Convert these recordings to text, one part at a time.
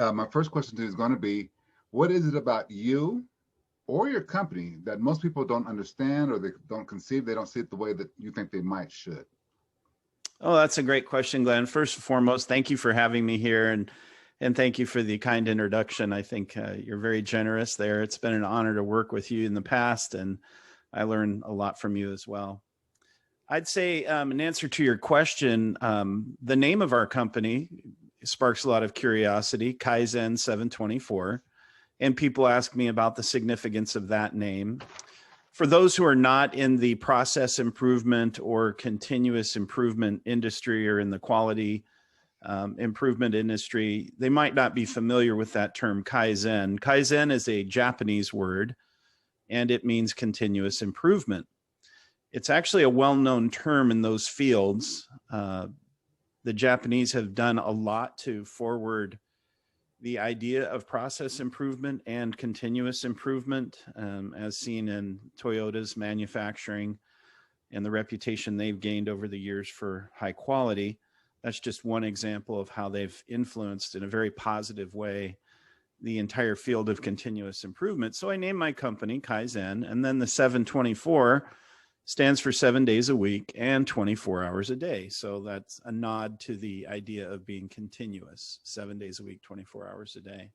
My first question to you is going to be, what is it about you or your company that most people don't understand or they don't conceive, they don't see it the way that you think they might should? Oh, that's a great question, Glenn. First and foremost, thank you for having me here, and thank you for the kind introduction. I think you're very generous there. It's been an honor to work with you in the past, and I learned a lot from you as well. I'd say, in answer to your question, the name of our company sparks a lot of curiosity, Kaizen 724, and people ask me about the significance of that name. For those who are not in the process improvement or continuous improvement industry or in the quality improvement industry, they might not be familiar with that term Kaizen. Kaizen is a Japanese word, and it means continuous improvement. It's actually a well-known term in those fields. The Japanese have done a lot to forward the idea of process improvement and continuous improvement, as seen in Toyota's manufacturing and the reputation they've gained over the years for high quality. That's just one example of how they've influenced in a very positive way the entire field of continuous improvement. So I named my company Kaizen, and then the 724 stands for 7 days a week and 24 hours a day. So that's a nod to the idea of being continuous, 7 days a week, 24 hours a day.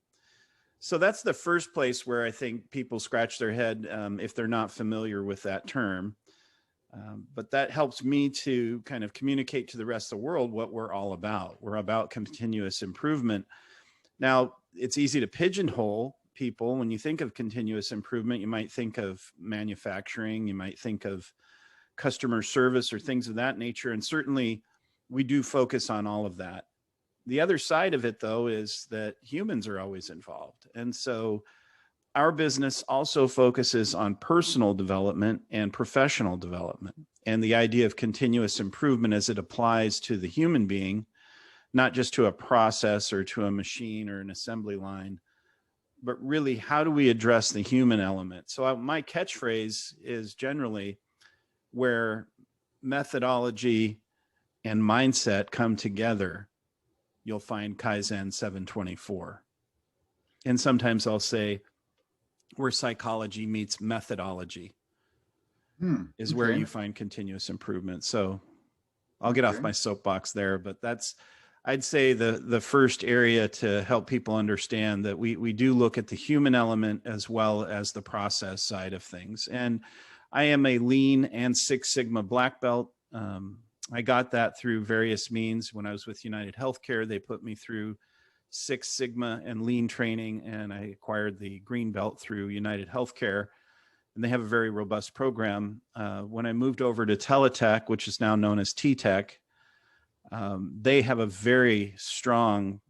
So that's the first place where I think people scratch their head if they're not familiar with that term. But that helps me to kind of communicate to the rest of the world what we're all about. We're about continuous improvement. Now, it's easy to pigeonhole people. When you think of continuous improvement, you might think of manufacturing, you might think of customer service or things of that nature. And certainly we do focus on all of that. The other side of it, though, is that humans are always involved. And so our business also focuses on personal development and professional development, and the idea of continuous improvement as it applies to the human being, not just to a process or to a machine or an assembly line, but really, how do we address the human element? So my catchphrase is generally where methodology and mindset come together, you'll find Kaizen 724. And sometimes I'll say where psychology meets methodology is where you find continuous improvement. So I'll get off my soapbox there, but that's, I'd say the first area to help people understand that we do look at the human element as well as the process side of things. And I am a Lean and Six Sigma black belt. I got that through various means. When I was with UnitedHealthcare, they put me through Six Sigma and Lean training, and I acquired the green belt through UnitedHealthcare. And they have a very robust program. When I moved over to Teletech, which is now known as T-Tech, they have a very strong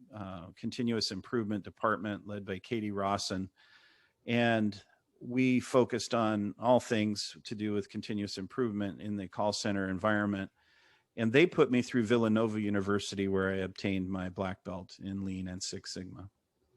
continuous improvement department led by Katie Rawson. And we focused on all things to do with continuous improvement in the call center environment. And they put me through Villanova University, where I obtained my black belt in Lean and Six Sigma.